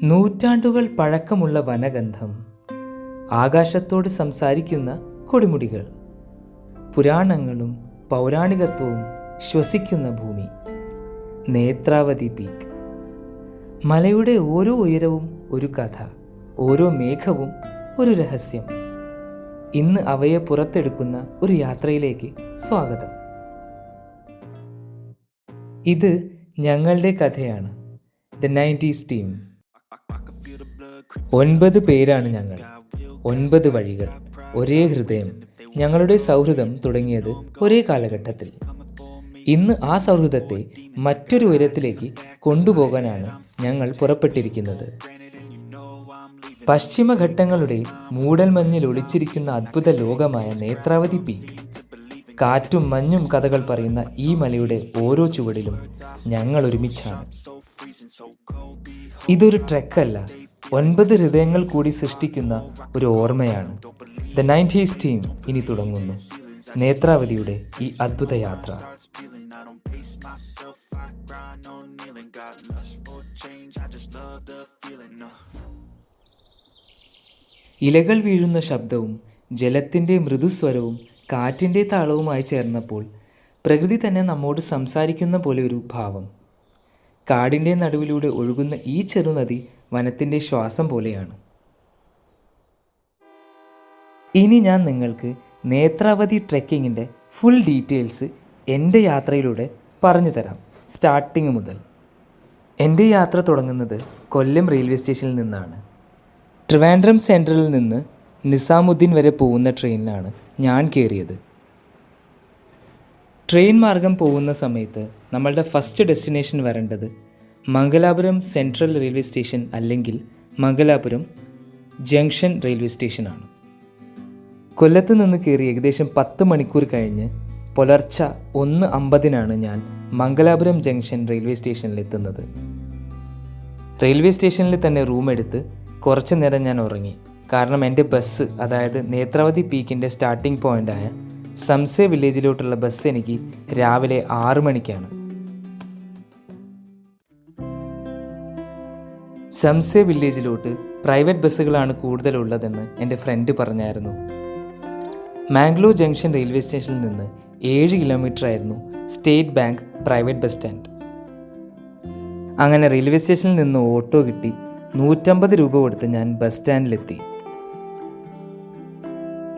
നൂറ്റാണ്ടുകൾ പഴക്കമുള്ള വനഗന്ധം, ആകാശത്തോട് സംസാരിക്കുന്ന കൊടുമുടികൾ, പുരാണങ്ങളും പൗരാണികത്വവും ശ്വസിക്കുന്ന ഭൂമി. നേത്രാവതി പീക്ക്. മലയുടെ ഓരോ ഉയരവും ഒരു കഥ, ഓരോ മേഘവും ഒരു രഹസ്യം. ഇന്ന് അവയെ പുറത്തെടുക്കുന്ന ഒരു യാത്രയിലേക്ക് സ്വാഗതം. ഇത് ഞങ്ങളുടെ കഥയാണ്. The 90s team. 9 പേരാണ് ഞങ്ങൾ. 9 വഴികൾ, ഒരേ ഹൃദയം. ഞങ്ങളുടെ സൗഹൃദം തുടങ്ങിയത് ഒരേ കാലഘട്ടത്തിൽ. ഇന്ന് ആ സൗഹൃദത്തെ മറ്റൊരു ഉയരത്തിലേക്ക് കൊണ്ടുപോകാനാണ് ഞങ്ങൾ പുറപ്പെട്ടിരിക്കുന്നത്. പശ്ചിമഘട്ടങ്ങളുടെ മൂടൽമഞ്ഞിൽ ഒളിച്ചിരിക്കുന്ന അദ്ഭുത ലോകമായ നേത്രാവതി പീക്ക്. കാറ്റും മഞ്ഞും കഥകൾ പറയുന്ന ഈ മലയുടെ ഓരോ ചുവടിലും ഞങ്ങൾ ഒരുമിച്ചാണ്. ഇതൊരു ട്രെക്കല്ല, 9 ഹൃദയങ്ങൾ കൂടി സൃഷ്ടിക്കുന്ന ഒരു ഓർമ്മയാണ്. ദ 90s ടീം ഇനി തുടങ്ങുന്നു നേത്രാവതിയുടെ ഈ അദ്ഭുത യാത്ര. ഇലകൾ വീഴുന്ന ശബ്ദവും ജലത്തിൻ്റെ മൃദുസ്വരവും കാറ്റിൻ്റെ താളവുമായി ചേർന്നപ്പോൾ പ്രകൃതി തന്നെ നമ്മോട് സംസാരിക്കുന്ന പോലെ ഒരു ഭാവം. കാടിൻ്റെ നടുവിലൂടെ ഒഴുകുന്ന ഈ ചെറുനദി വനത്തിൻ്റെ ശ്വാസം പോലെയാണ്. ഇനി ഞാൻ നിങ്ങൾക്ക് നേത്രാവതി ട്രെക്കിങ്ങിൻ്റെ ഫുൾ ഡീറ്റെയിൽസ് എൻ്റെ യാത്രയിലൂടെ പറഞ്ഞു തരാം, സ്റ്റാർട്ടിങ് മുതൽ. എൻ്റെ യാത്ര തുടങ്ങുന്നത് കൊല്ലം റെയിൽവേ സ്റ്റേഷനിൽ നിന്നാണ്. ട്രിവാൻഡ്രം സെൻട്രലിൽ നിന്ന് നിസാമുദ്ദീൻ വരെ പോകുന്ന ട്രെയിനിലാണ് ഞാൻ കയറിയത്. ട്രെയിൻ മാർഗം പോകുന്ന സമയത്ത് നമ്മളുടെ ഫസ്റ്റ് ഡെസ്റ്റിനേഷൻ വരേണ്ടത് മംഗലാപുരം സെൻട്രൽ റെയിൽവേ സ്റ്റേഷൻ അല്ലെങ്കിൽ മംഗലാപുരം ജംഗ്ഷൻ റെയിൽവേ സ്റ്റേഷനാണ്. കൊല്ലത്ത് നിന്ന് കയറി ഏകദേശം 10 മണിക്കൂർ കഴിഞ്ഞ് പുലർച്ചെ 1:50 ഞാൻ മംഗലാപുരം ജംഗ്ഷൻ റെയിൽവേ സ്റ്റേഷനിലെത്തുന്നത്. റെയിൽവേ സ്റ്റേഷനിൽ തന്നെ റൂം എടുത്ത് കുറച്ച് നേരം ഞാൻ ഉറങ്ങി. കാരണം എൻ്റെ ബസ്, അതായത് നേത്രാവതി പീക്കിൻ്റെ സ്റ്റാർട്ടിംഗ് പോയിൻ്റായ സംസെ വില്ലേജിലോട്ടുള്ള ബസ് എനിക്ക് രാവിലെ 6 മണിക്കാണ്. സംസെ വില്ലേജിലോട്ട് പ്രൈവറ്റ് ബസ്സുകളാണ് കൂടുതലുള്ളതെന്ന് എൻ്റെ ഫ്രണ്ട് പറഞ്ഞായിരുന്നു. മാംഗ്ലൂർ ജംഗ്ഷൻ റെയിൽവേ സ്റ്റേഷനിൽ നിന്ന് 7 കിലോമീറ്റർ ആയിരുന്നു state bank private bus stand. അങ്ങനെ റെയിൽവേ സ്റ്റേഷനിൽ നിന്ന് ഓട്ടോ കിട്ടി 150 രൂപ കൊടുത്ത് ഞാൻ ബസ് സ്റ്റാൻഡിലെത്തി.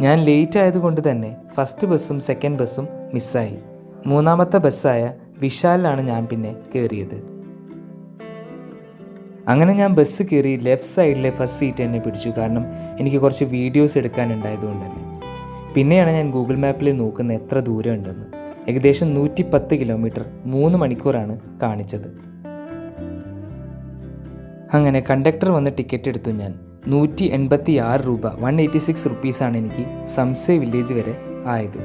ഞാൻ ലേറ്റ് ആയതുകൊണ്ട് തന്നെ ഫസ്റ്റ് ബസ്സും സെക്കൻഡ് ബസ്സും മിസ്സായി. 3ാമത്തെ ബസ്സായ വിശാലിലാണ് ഞാൻ പിന്നെ കയറിയത്. അങ്ങനെ ഞാൻ ബസ് കയറി ലെഫ്റ്റ് സൈഡിലെ ഫസ്റ്റ് സീറ്റ് തന്നെ പിടിച്ചു. കാരണം എനിക്ക് കുറച്ച് വീഡിയോസ് എടുക്കാനുണ്ടായതുകൊണ്ട് തന്നെ. പിന്നെയാണ് ഞാൻ ഗൂഗിൾ മാപ്പിൽ നോക്കുന്നത് എത്ര ദൂരം ഉണ്ടെന്ന്. ഏകദേശം 110 കിലോമീറ്റർ 3 മണിക്കൂറാണ് കാണിച്ചത്. അങ്ങനെ കണ്ടക്ടർ വന്ന് ടിക്കറ്റ് എടുത്തു. ഞാൻ 186 രൂപ 186 റുപ്പീസാണ് എനിക്ക് സംസെ വില്ലേജ് വരെ ആയത്.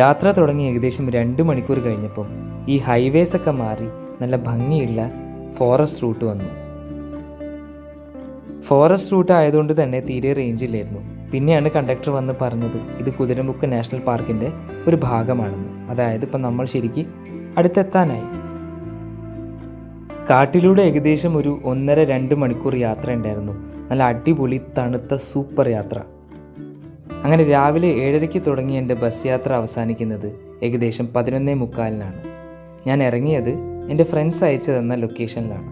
യാത്ര തുടങ്ങി ഏകദേശം 2 മണിക്കൂർ കഴിഞ്ഞപ്പം ഈ ഹൈവേസൊക്കെ മാറി നല്ല ഭംഗിയുള്ള ഫോറസ്റ്റ് റൂട്ട് വന്നു. ഫോറസ്റ്റ് റൂട്ട് ആയതുകൊണ്ട് തന്നെ തീരെ റേഞ്ചില്ലായിരുന്നു. പിന്നെയാണ് കണ്ടക്ടർ വന്ന് പറഞ്ഞത് ഇത് കുതിരമുക്ക് നാഷണൽ പാർക്കിൻ്റെ ഒരു ഭാഗമാണെന്ന്. അതായത് ഇപ്പം നമ്മൾ ശരിക്ക് അടുത്തെത്താനായി. കാട്ടിലൂടെ ഏകദേശം ഒരു 1.5-2 മണിക്കൂർ യാത്ര ഉണ്ടായിരുന്നു. നല്ല അടിപൊളി തണുത്ത സൂപ്പർ യാത്ര. അങ്ങനെ രാവിലെ 7:30 തുടങ്ങിയ എൻ്റെ ബസ് യാത്ര അവസാനിക്കുന്നത് ഏകദേശം 11:45. ഞാൻ ഇറങ്ങിയത് എൻ്റെ ഫ്രണ്ട്സ് അയച്ചു തന്ന ലൊക്കേഷനിലാണ്.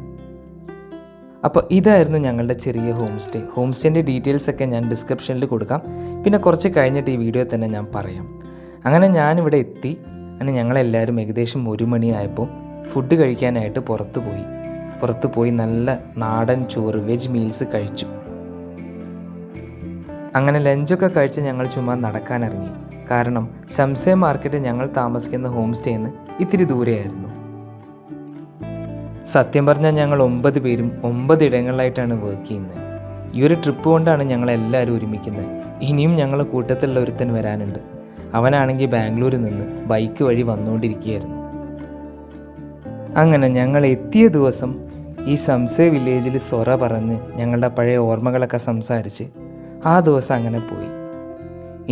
അപ്പോൾ ഇതായിരുന്നു ഞങ്ങളുടെ ചെറിയ ഹോം സ്റ്റേൻ്റെ ഡീറ്റെയിൽസൊക്കെ ഞാൻ ഡിസ്ക്രിപ്ഷനിൽ കൊടുക്കാം. പിന്നെ കുറച്ച് കഴിഞ്ഞിട്ട് ഈ വീഡിയോ തന്നെ ഞാൻ പറയാം. അങ്ങനെ ഞാനിവിടെ എത്തി. അങ്ങനെ ഞങ്ങളെല്ലാവരും ഏകദേശം 1 മണിയായപ്പോൾ ഫുഡ് കഴിക്കാനായിട്ട് പുറത്തു പോയി നല്ല നാടൻ ചോറ് വെജ് മീൽസ് കഴിച്ചു. അങ്ങനെ ലഞ്ചൊക്കെ കഴിച്ച് ഞങ്ങൾ ചുമ്മാ നടക്കാനിറങ്ങി. കാരണം സംസെ മാർക്കറ്റ് ഞങ്ങൾ താമസിക്കുന്ന ഹോം സ്റ്റേന്ന് ഇത്തിരി ദൂരെയായിരുന്നു. സത്യം പറഞ്ഞാൽ ഞങ്ങൾ 9 പേരും 9 ഇടങ്ങളിലായിട്ടാണ് വർക്ക് ചെയ്യുന്നത്. ഈ ഒരു ട്രിപ്പ് കൊണ്ടാണ് ഞങ്ങളെല്ലാവരും ഒരുമിക്കുന്നത്. ഇനിയും ഞങ്ങളുടെ കൂട്ടത്തിലുള്ള ഒരുത്തൻ വരാനുണ്ട്. അവനാണെങ്കിൽ ബാംഗ്ലൂരിൽ നിന്ന് ബൈക്ക് വഴി വന്നുകൊണ്ടിരിക്കുകയായിരുന്നു. അങ്ങനെ ഞങ്ങൾ എത്തിയ ദിവസം ഈ സംസെ വില്ലേജിൽ സൊറ പറഞ്ഞ് ഞങ്ങളുടെ പഴയ ഓർമ്മകളൊക്കെ സംസാരിച്ച് ആ ദിവസം അങ്ങനെ പോയി.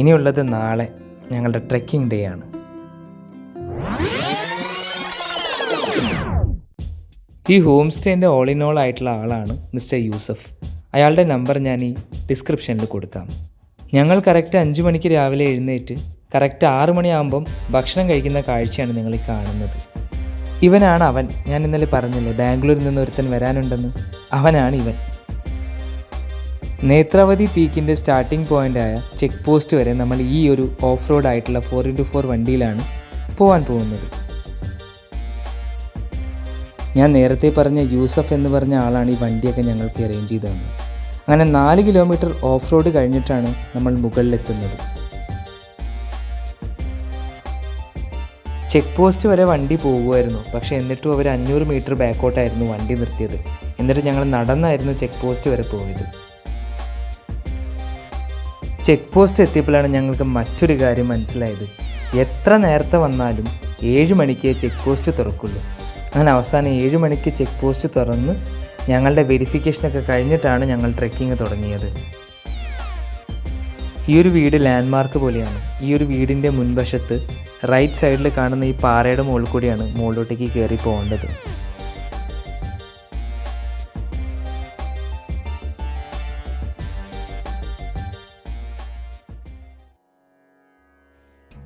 ഇനിയുള്ളത് നാളെ ഞങ്ങളുടെ ട്രെക്കിംഗ് ഡേ ആണ്. ഈ ഹോം സ്റ്റേൻ്റെ ഓൾ ഇൻ ഓൾ ആയിട്ടുള്ള ആളാണ് മിസ്റ്റർ യൂസഫ്. അയാളുടെ നമ്പർ ഞാൻ ഈ ഡിസ്ക്രിപ്ഷനിൽ കൊടുക്കാം. ഞങ്ങൾ കറക്റ്റ് 5 മണിക്ക് രാവിലെ എഴുന്നേറ്റ് കറക്റ്റ് 6 മണിയാകുമ്പം ഭക്ഷണം കഴിക്കുന്ന കാഴ്ചയാണ് നിങ്ങൾ ഈ കാണുന്നത്. ഇവനാണ് അവൻ. ഞാൻ ഇന്നലെ പറഞ്ഞില്ലേ ബാംഗ്ലൂരിൽ നിന്ന് ഒരുത്തൻ വരാനുണ്ടെന്ന്. അവനാണ് ഇവൻ. നേത്രാവതി പീക്കിൻ്റെ സ്റ്റാർട്ടിംഗ് പോയിൻ്റായ ചെക്ക് പോസ്റ്റ് വരെ നമ്മൾ ഈ ഒരു ഓഫ് റോഡ് ആയിട്ടുള്ള 4x4 വണ്ടിയിലാണ് പോകാൻ പോകുന്നത്. ഞാൻ നേരത്തെ പറഞ്ഞ യൂസഫ് എന്ന് പറഞ്ഞ ആളാണ് ഈ വണ്ടിയൊക്കെ ഞങ്ങൾക്ക് അറേഞ്ച് ചെയ്ത് തന്നത്. അങ്ങനെ 4 കിലോമീറ്റർ ഓഫ് റോഡ് കഴിഞ്ഞിട്ടാണ് നമ്മൾ മുകളിലെത്തുന്നത്. ചെക്ക് പോസ്റ്റ് വരെ വണ്ടി പോകുമായിരുന്നു. പക്ഷേ എന്നിട്ടും അവർ 500 മീറ്റർ ബാക്കോട്ടായിരുന്നു വണ്ടി നിർത്തിയത്. എന്നിട്ട് ഞങ്ങൾ നടന്നായിരുന്നു ചെക്ക് പോസ്റ്റ് വരെ പോയത്. ചെക്ക് പോസ്റ്റ് എത്തിയപ്പോഴാണ് ഞങ്ങൾക്ക് മറ്റൊരു കാര്യം മനസ്സിലായത്. എത്ര നേരത്തെ വന്നാലും 7 മണിക്ക് ചെക്ക് പോസ്റ്റ് തുറക്കുള്ളൂ. അങ്ങനെ അവസാനം 7 മണിക്ക് ചെക്ക് പോസ്റ്റ് തുറന്ന് ഞങ്ങളുടെ വെരിഫിക്കേഷനൊക്കെ കഴിഞ്ഞിട്ടാണ് ഞങ്ങൾ ട്രെക്കിങ് തുടങ്ങിയത്. ഈ ഒരു വീട് ലാൻഡ്മാർക്ക് പോലെയാണ്. ഈ ഒരു വീടിൻ്റെ മുൻവശത്ത് റൈറ്റ് സൈഡിൽ കാണുന്ന ഈ പാറയുടെ മുകളിൽ കൂടിയാണ് മുകളിലോട്ടേക്ക് കയറി പോകേണ്ടത്.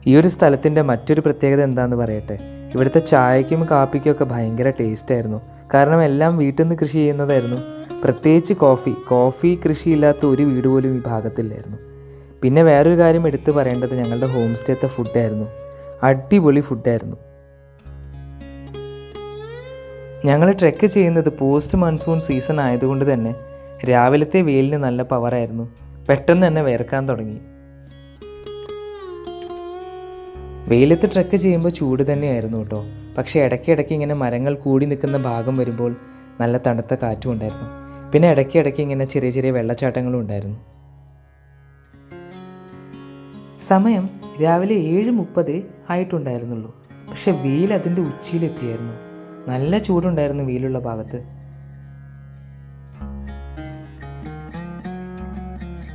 ഈ ഒരു സ്ഥലത്തിൻ്റെ മറ്റൊരു പ്രത്യേകത എന്താണെന്ന് പറയട്ടെ. ഇവിടുത്തെ ചായയ്ക്കും കാപ്പിക്കും ഒക്കെ ഭയങ്കര ടേസ്റ്റായിരുന്നു. കാരണം എല്ലാം വീട്ടിൽ നിന്ന് കൃഷി ചെയ്യുന്നതായിരുന്നു. പ്രത്യേകിച്ച് കോഫി കൃഷിയില്ലാത്ത ഒരു വീട് പോലും ഈ ഭാഗത്തില്ലായിരുന്നു. പിന്നെ വേറൊരു കാര്യം എടുത്ത് പറയേണ്ടത് ഞങ്ങളുടെ ഹോം സ്റ്റേത്തെ ഫുഡായിരുന്നു. അടിപൊളി ഫുഡായിരുന്നു. ഞങ്ങൾ ട്രെക്ക് ചെയ്യുന്നത് പോസ്റ്റ് മൺസൂൺ സീസൺ ആയതുകൊണ്ട് തന്നെ രാവിലത്തെ വെയിലിന് നല്ല പവറായിരുന്നു. പെട്ടെന്ന് തന്നെ വിയർക്കാൻ തുടങ്ങി. വെയിലത്ത് ട്രെക്ക് ചെയ്യുമ്പോൾ ചൂട് തന്നെയായിരുന്നു കേട്ടോ. പക്ഷേ ഇടയ്ക്കിടയ്ക്ക് ഇങ്ങനെ മരങ്ങൾ കൂടി നിൽക്കുന്ന ഭാഗം വരുമ്പോൾ നല്ല തണുത്ത കാറ്റും ഉണ്ടായിരുന്നു. പിന്നെ ഇടയ്ക്കിടയ്ക്ക് ഇങ്ങനെ ചെറിയ ചെറിയ വെള്ളച്ചാട്ടങ്ങളും ഉണ്ടായിരുന്നു. സമയം രാവിലെ 7:30 ആയിട്ടുണ്ടായിരുന്നുള്ളൂ. പക്ഷെ വെയിൽ അതിൻ്റെ ഉച്ചയിലെത്തിയായിരുന്നു. നല്ല ചൂടുണ്ടായിരുന്നു വെയിലുള്ള ഭാഗത്ത്.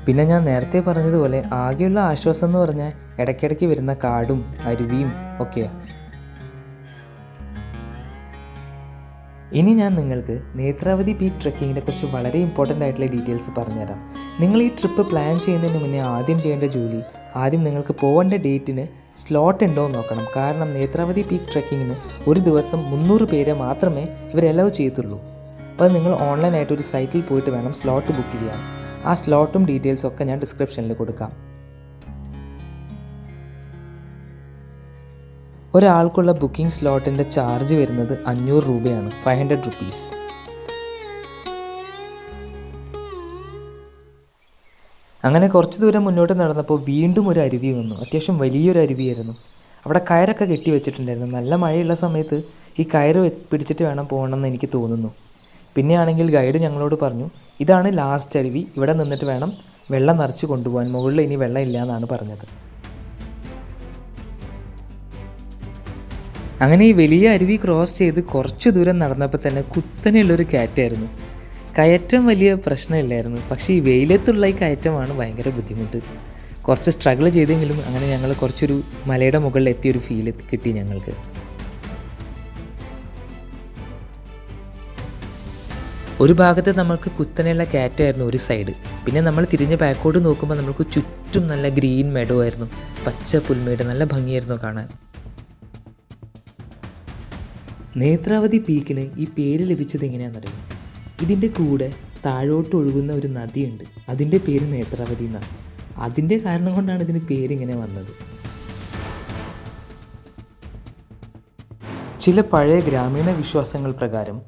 പിന്നെ ഞാൻ നേരത്തെ പറഞ്ഞതുപോലെ ആകെയുള്ള ആശ്വാസം എന്ന് പറഞ്ഞാൽ ഇടയ്ക്കിടയ്ക്ക് വരുന്ന കാടും അരുവിയും ഒക്കെയാണ്. ഇനി ഞാൻ നിങ്ങൾക്ക് നേത്രാവതി പീക്ക് ട്രെക്കിങ്ങിനെ കുറിച്ച് വളരെ ഇമ്പോർട്ടൻ്റ് ആയിട്ടുള്ള ഡീറ്റെയിൽസ് പറഞ്ഞുതരാം. നിങ്ങൾ ഈ ട്രിപ്പ് പ്ലാൻ ചെയ്യുന്നതിന് മുന്നേ ആദ്യം ചെയ്യേണ്ട ജോലി, ആദ്യം നിങ്ങൾക്ക് പോകേണ്ട ഡേറ്റിന് സ്ലോട്ട് ഉണ്ടോ എന്ന് നോക്കണം. കാരണം നേത്രാവതി പീക്ക് ട്രെക്കിങ്ങിന് ഒരു ദിവസം 300 പേരെ മാത്രമേ ഇവർ അലൗ ചെയ്യത്തുള്ളൂ. അപ്പോൾ നിങ്ങൾ ഓൺലൈനായിട്ട് ഒരു സൈറ്റിൽ പോയിട്ട് വേണം സ്ലോട്ട് ബുക്ക് ചെയ്യാൻ. ആ സ്ലോട്ടും ഡീറ്റെയിൽസും ഒക്കെ ഞാൻ ഡിസ്ക്രിപ്ഷനിൽ കൊടുക്കാം. ഒരാൾക്കുള്ള ബുക്കിംഗ് സ്ലോട്ടിൻ്റെ ചാർജ് വരുന്നത് 500 രൂപയാണ്, 500 റുപ്പീസ്. അങ്ങനെ കുറച്ച് ദൂരം മുന്നോട്ട് നടന്നപ്പോൾ വീണ്ടും ഒരു അരുവി വന്നു. അത്യാവശ്യം വലിയൊരു അരുവിയായിരുന്നു. അവിടെ കയറൊക്കെ കെട്ടി വെച്ചിട്ടുണ്ടായിരുന്നു. നല്ല മഴയുള്ള സമയത്ത് ഈ കയറ് പിടിച്ചിട്ട് വേണം പോകണമെന്ന് എനിക്ക് തോന്നുന്നു. പിന്നെയാണെങ്കിൽ ഗൈഡ് ഞങ്ങളോട് പറഞ്ഞു, ഇതാണ് ലാസ്റ്റ് അരുവി, ഇവിടെ നിന്നിട്ട് വേണം വെള്ളം നിറച്ച് കൊണ്ടുപോകാൻ, മുകളിൽ ഇനി വെള്ളം ഇല്ല എന്നാണ് പറഞ്ഞത്. അങ്ങനെ ഈ വലിയ അരുവി ക്രോസ് ചെയ്ത് കുറച്ച് ദൂരം നടന്നപ്പോൾ തന്നെ കുത്തനെയുള്ളൊരു കയറ്റമായിരുന്നു. കയറ്റം വലിയ പ്രശ്നമില്ലായിരുന്നു. പക്ഷേ ഈ വെയിലത്തുള്ള ഈ കയറ്റമാണ് ഭയങ്കര ബുദ്ധിമുട്ട്. കുറച്ച് സ്ട്രഗിൾ ചെയ്തെങ്കിലും അങ്ങനെ ഞങ്ങൾ കുറച്ചൊരു മലയുടെ മുകളിൽ എത്തിയൊരു ഫീൽ കിട്ടി ഞങ്ങൾക്ക്. ഒരു ഭാഗത്ത് നമുക്ക് കുത്തനെയുള്ള കയറ്റമായിരുന്നു ഒരു സൈഡ്. പിന്നെ നമ്മൾ തിരിഞ്ഞ് ബാക്കോട്ട് നോക്കുമ്പോൾ നമുക്ക് ചുറ്റും നല്ല ഗ്രീൻ മെഡോ ആയിരുന്നു, പച്ച പുൽമേട്, നല്ല ഭംഗിയായിരുന്നു കാണാൻ. നേത്രാവതി പീക്കിന് ഈ പേര് ലഭിച്ചത് എങ്ങനെയാണെന്നറിയാം? ഇതിൻ്റെ കൂടെ താഴോട്ട് ഒഴുകുന്ന ഒരു നദിയുണ്ട്, അതിൻ്റെ പേര് നേത്രാവതി എന്നാണ്. അതിൻ്റെ കാരണം കൊണ്ടാണ് ഇതിന് പേരിങ്ങനെ വന്നത്. ചില പഴയ ഗ്രാമീണ വിശ്വാസങ്ങൾ പ്രകാരം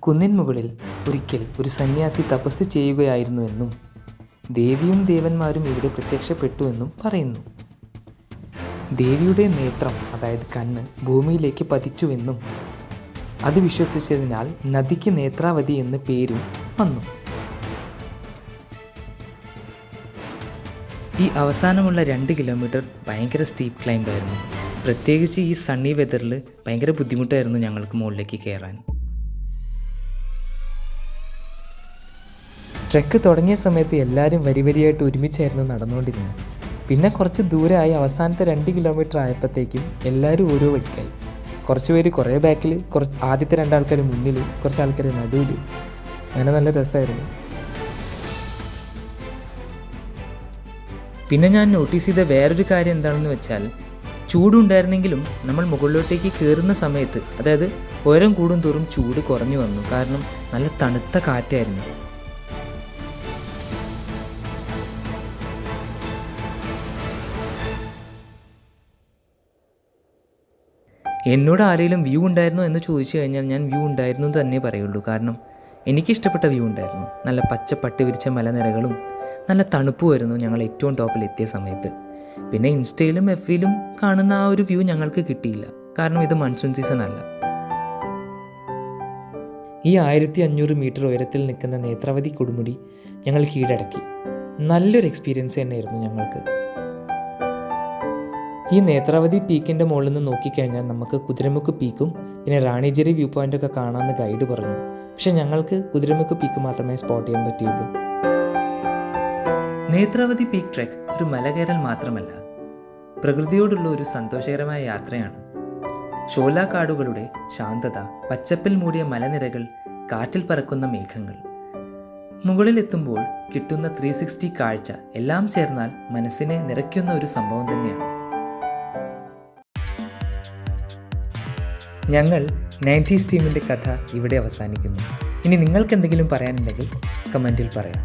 കുന്നിൻ മുകളിൽ ഒരിക്കൽ ഒരു സന്യാസി തപസ് ചെയ്യുകയായിരുന്നുവെന്നും ദേവിയും ദേവന്മാരും ഇവിടെ പ്രത്യക്ഷപ്പെട്ടുവെന്നും പറയുന്നു. ദേവിയുടെ നേത്രം, അതായത് കണ്ണ്, ഭൂമിയിലേക്ക് പതിച്ചുവെന്നും അത് വിശ്വസിച്ചതിനാൽ നദിക്ക് നേത്രാവതി എന്ന പേരും വന്നു. ഈ അവസാനമുള്ള 2 കിലോമീറ്റർ ഭയങ്കര സ്റ്റീപ്പ് ക്ലൈംബായിരുന്നു. പ്രത്യേകിച്ച് ഈ സണ്ണി വെതറിൽ ഭയങ്കര ബുദ്ധിമുട്ടായിരുന്നു ഞങ്ങൾക്ക് മുകളിലേക്ക് കയറാൻ. ട്രെക്ക് തുടങ്ങിയ സമയത്ത് എല്ലാവരും വരിയായിട്ട് ഒരുമിച്ചായിരുന്നു നടന്നുകൊണ്ടിരുന്നത്. പിന്നെ കുറച്ച് ദൂരമായി അവസാനത്തെ 2 കിലോമീറ്റർ ആയപ്പോഴത്തേക്കും എല്ലാവരും ഓരോ വഴിക്കായി. കുറച്ച് പേര് കുറേ ബാക്കിൽ, കുറച്ച് ആദ്യത്തെ 2 ആൾക്കാർ മുന്നിൽ, കുറച്ച് ആൾക്കാർ നടുവിൽ. അങ്ങനെ നല്ല രസമായിരുന്നു. പിന്നെ ഞാൻ നോട്ടീസ് ചെയ്ത വേറൊരു കാര്യം എന്താണെന്ന് വെച്ചാൽ, ചൂടുണ്ടായിരുന്നെങ്കിലും നമ്മൾ മുകളിലോട്ടേക്ക് കയറുന്ന സമയത്ത്, അതായത് ഉയരം കൂടും തോറും ചൂട് കുറഞ്ഞു വന്നു. കാരണം നല്ല തണുത്ത കാറ്റായിരുന്നു. എന്നോട് ആരെങ്കിലും വ്യൂ ഉണ്ടായിരുന്നോ എന്ന് ചോദിച്ചു കഴിഞ്ഞാൽ ഞാൻ വ്യൂ ഉണ്ടായിരുന്നു എന്ന് തന്നെ പറയുള്ളൂ. കാരണം എനിക്കിഷ്ടപ്പെട്ട വ്യൂ ഉണ്ടായിരുന്നു. നല്ല പച്ച പട്ട് വിരിച്ച മലനിരകളും നല്ല തണുപ്പുമായിരുന്നു ഞങ്ങൾ ഏറ്റവും ടോപ്പിലെത്തിയ സമയത്ത്. പിന്നെ ഇൻസ്റ്റയിലും എഫിലും കാണുന്ന ആ ഒരു വ്യൂ ഞങ്ങൾക്ക് കിട്ടിയില്ല, കാരണം ഇത് മൺസൂൺ സീസൺ അല്ല. ഈ 1500 മീറ്റർ ഉയരത്തിൽ നിൽക്കുന്ന നേത്രാവതി കൊടുമുടി ഞങ്ങൾ കീഴടക്കി. നല്ലൊരു എക്സ്പീരിയൻസ് തന്നെയായിരുന്നു ഞങ്ങൾക്ക്. ഈ നേത്രാവതി പീക്കിൻ്റെ മുകളിൽ നിന്ന് നോക്കിക്കഴിഞ്ഞാൽ നമുക്ക് കുതിരമുക്ക് പീക്കും പിന്നെ റാണിജെറി വ്യൂ പോയിൻ്റൊക്കെ കാണാമെന്ന് ഗൈഡ് പറഞ്ഞു. പക്ഷെ ഞങ്ങൾക്ക് കുതിരമുക്ക് പീക്ക് മാത്രമേ സ്പോട്ട് ചെയ്യാൻ പറ്റിയുള്ളൂ. നേത്രാവതി പീക്ക് ട്രെക്ക് ഒരു മല കയറൽ മാത്രമല്ല, പ്രകൃതിയോടുള്ള ഒരു സന്തോഷകരമായ യാത്രയാണ്. ഷോല കാടുകളുടെ ശാന്തത, പച്ചപ്പിൽ മൂടിയ മലനിരകൾ, കാറ്റിൽ പറക്കുന്ന മേഘങ്ങൾ, മുകളിലെത്തുമ്പോൾ കിട്ടുന്ന 360 കാഴ്ച എല്ലാം ചേർന്നാൽ മനസ്സിനെ നിറയ്ക്കുന്ന ഒരു സംഭവം തന്നെയാണ്. ഞങ്ങൾ 90s ടീമിൻ്റെ കഥ ഇവിടെ അവസാനിക്കുന്നു. ഇനി നിങ്ങൾക്ക് എന്തെങ്കിലും പറയാനുണ്ടെങ്കിൽ കമൻറ്റിൽ പറയാം.